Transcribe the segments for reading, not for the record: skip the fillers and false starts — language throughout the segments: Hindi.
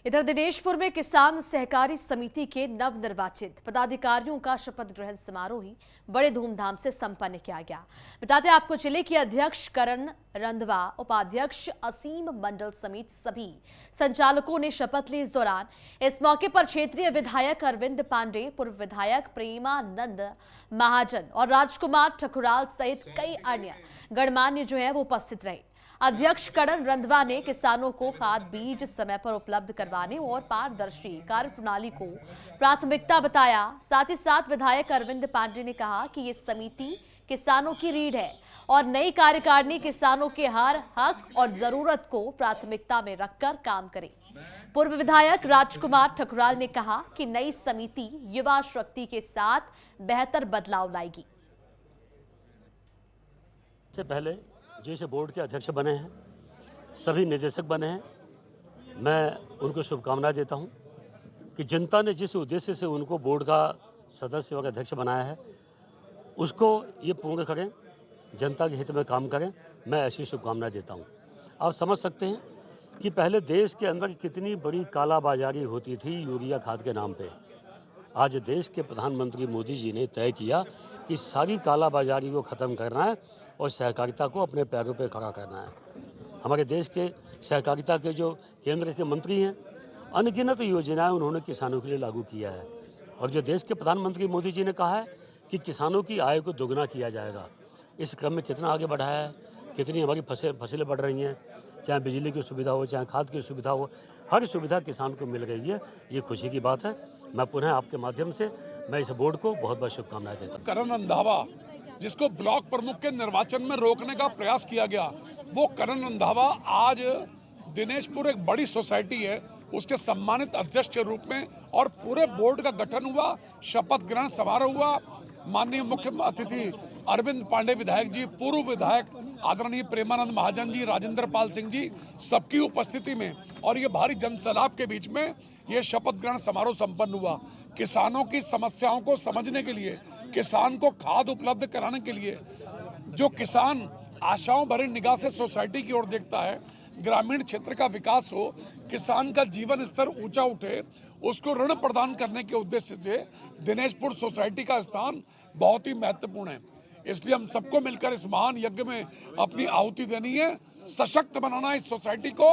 इधर दिनेशपुर में किसान सहकारी समिति के नवनिर्वाचित पदाधिकारियों का शपथ ग्रहण समारोह ही बड़े धूमधाम से संपन्न किया गया। बताते हैं आपको, जिले के अध्यक्ष करण रंधवा, उपाध्यक्ष असीम मंडल समेत सभी संचालकों ने शपथ ली। इस दौरान इस मौके पर क्षेत्रीय विधायक अरविंद पांडे, पूर्व विधायक प्रेमानंद महाजन और राजकुमार ठकुराल सहित कई अन्य गणमान्य जो है वो उपस्थित रहे। अध्यक्ष करण रंधवा ने किसानों को खाद बीज समय पर उपलब्ध करवाने और पारदर्शी कार्यप्रणाली को प्राथमिकता बताया। साथ ही साथ विधायक अरविंद पांडे ने कहा कि ये समिति किसानों की रीढ़ है और नई कार्यकारिणी किसानों के हर हक और जरूरत को प्राथमिकता में रखकर काम करे। पूर्व विधायक राजकुमार ठकुराल ने कहा कि नई समिति युवा शक्ति के साथ बेहतर बदलाव लाएगी। से पहले जैसे बोर्ड के अध्यक्ष बने हैं, सभी निदेशक बने हैं, मैं उनको शुभकामनाएं देता हूं कि जनता ने जिस उद्देश्य से उनको बोर्ड का सदस्य और अध्यक्ष बनाया है उसको ये पूर्ण करें, जनता के हित में काम करें। मैं ऐसी शुभकामनाएं देता हूं। आप समझ सकते हैं कि पहले देश के अंदर कितनी बड़ी कालाबाजारी होती थी यूरिया खाद के नाम पे। आज देश के प्रधानमंत्री मोदी जी ने तय किया कि सारी कालाबाजारी को ख़त्म करना है और सहकारिता को अपने पैरों पे खड़ा करना है। हमारे देश के सहकारिता के जो केंद्र के मंत्री हैं, अनगिनत योजनाएं उन्होंने किसानों के लिए लागू किया है। और जो देश के प्रधानमंत्री मोदी जी ने कहा है कि किसानों की आय को दोगुना किया जाएगा, इस क्रम में कितना आगे बढ़ाया है, कितनी हमारी फसलें बढ़ रही हैं, चाहे बिजली की सुविधा हो, चाहे खाद की सुविधा हो, हर सुविधा किसान को मिल रही है। ये खुशी की बात है। मैं पुनः आपके माध्यम से मैं इस बोर्ड को बहुत बहुत शुभकामनाएं देता हूँ। करण रंधावा, जिसको ब्लॉक प्रमुख के निर्वाचन में रोकने का प्रयास किया गया, वो करण रंधावा आज दिनेशपुर एक बड़ी सोसाइटी है, उसके सम्मानित अध्यक्ष के रूप में और पूरे बोर्ड का गठन हुआ, शपथ ग्रहण समारोह हुआ। माननीय मुख्य अतिथि अरविंद पांडे विधायक जी, पूर्व विधायक आदरणीय प्रेमानंद महाजन जी, राजेंद्र पाल सिंह जी, सबकी उपस्थिति में और ये भारी जनसैलाब के बीच में ये शपथ ग्रहण समारोह संपन्न हुआ। किसानों की समस्याओं को समझने के लिए, किसान को खाद उपलब्ध कराने के लिए, जो किसान आशाओं भरी निगाह से सोसाइटी की ओर देखता है, ग्रामीण क्षेत्र का विकास हो, किसान का जीवन स्तर ऊंचा उठे, उसको ऋण प्रदान करने के उद्देश्य से दिनेशपुर सोसाइटी का स्थान बहुत ही महत्वपूर्ण है। इसलिए हम सबको मिलकर इस महान यज्ञ में अपनी आहुति देनी है, सशक्त बनाना है इस सोसाइटी को।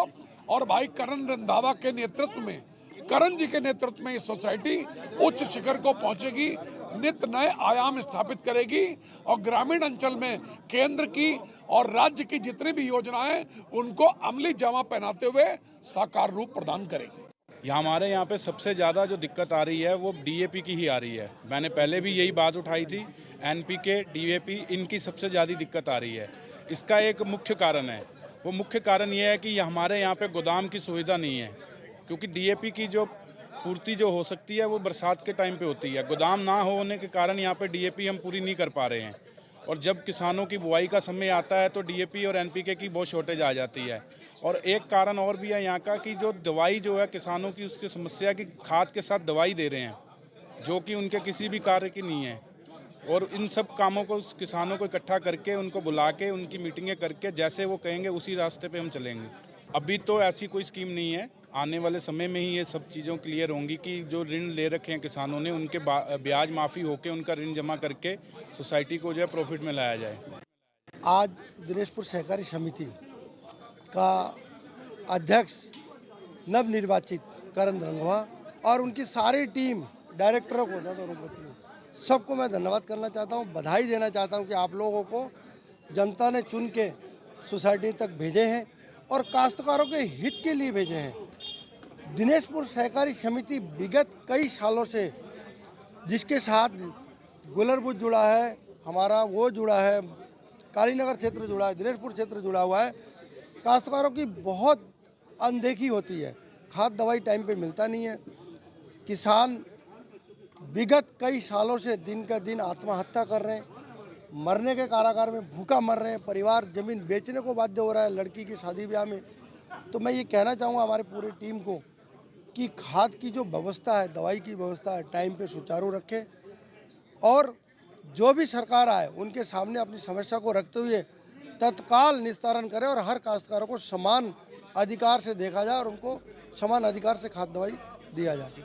और भाई करण रंधावा के नेतृत्व में, करण जी के नेतृत्व में ये सोसाइटी उच्च शिखर को पहुंचेगी, नित नए आयाम स्थापित करेगी और ग्रामीण अंचल में केंद्र की और राज्य की जितनी भी योजनाएं उनको अमली जामा पहनाते हुए साकार रूप प्रदान करेगी। हमारे यहाँ पे सबसे ज़्यादा जो दिक्कत आ रही है वो डीएपी की ही आ रही है। मैंने पहले भी यही बात उठाई थी, एनपीके, डीएपी, इनकी सबसे ज़्यादा दिक्कत आ रही है। इसका एक मुख्य कारण है, वो मुख्य कारण ये है कि हमारे यहाँ पे गोदाम की सुविधा नहीं है, क्योंकि डीएपी की जो पूर्ति जो हो सकती है वो बरसात के टाइम पे होती है। गोदाम ना होने के कारण यहाँ पे डीएपी हम पूरी नहीं कर पा रहे हैं और जब किसानों की बुआई का समय आता है तो डीएपी और एनपीके की बहुत शॉर्टेज आ जाती है। और एक कारण और भी है यहाँ का कि जो दवाई जो है किसानों की, उसकी समस्या की खाद के साथ दवाई दे रहे हैं जो कि उनके किसी भी कार्य की नहीं है। और इन सब कामों को किसानों को इकट्ठा करके, उनको बुला के, उनकी मीटिंगें करके जैसे वो कहेंगे उसी रास्ते पे हम चलेंगे। अभी तो ऐसी कोई स्कीम नहीं है, आने वाले समय में ही ये सब चीज़ों क्लियर होंगी कि जो ऋण ले रखे हैं किसानों ने, उनके ब्याज माफ़ी होकर उनका ऋण जमा करके सोसाइटी को जो है प्रॉफिट में लाया जाए। आज दिनेशपुर सहकारी समिति का अध्यक्ष नवनिर्वाचित करण रंधवा और उनकी सारी टीम, डायरेक्टरों को, सबको मैं धन्यवाद करना चाहता हूं, बधाई देना चाहता हूं कि आप लोगों को जनता ने चुन के सोसाइटी तक भेजे हैं और काश्तकारों के हित के लिए भेजे हैं। दिनेशपुर सहकारी समिति विगत कई सालों से जिसके साथ गुलरबुद्ध जुड़ा है, हमारा वो जुड़ा है, कालीनगर क्षेत्र जुड़ा है, दिनेशपुर क्षेत्र जुड़ा हुआ है, काश्तकारों की बहुत अनदेखी होती है, खाद दवाई टाइम पे मिलता नहीं है। किसान विगत कई सालों से दिन का दिन आत्महत्या कर रहे हैं, मरने के कारागार में भूखा मर रहे हैं, परिवार ज़मीन बेचने को बाध्य हो रहा है लड़की की शादी ब्याह में। तो मैं ये कहना चाहूँगा हमारे पूरी टीम को कि खाद की जो व्यवस्था है, दवाई की व्यवस्था है, टाइम पे सुचारू रखें और जो भी सरकार आए उनके सामने अपनी समस्या को रखते हुए तत्काल निस्तारण करें और हर काश्तकारों को समान अधिकार से देखा जाए और उनको समान अधिकार से खाद दवाई दिया जाए।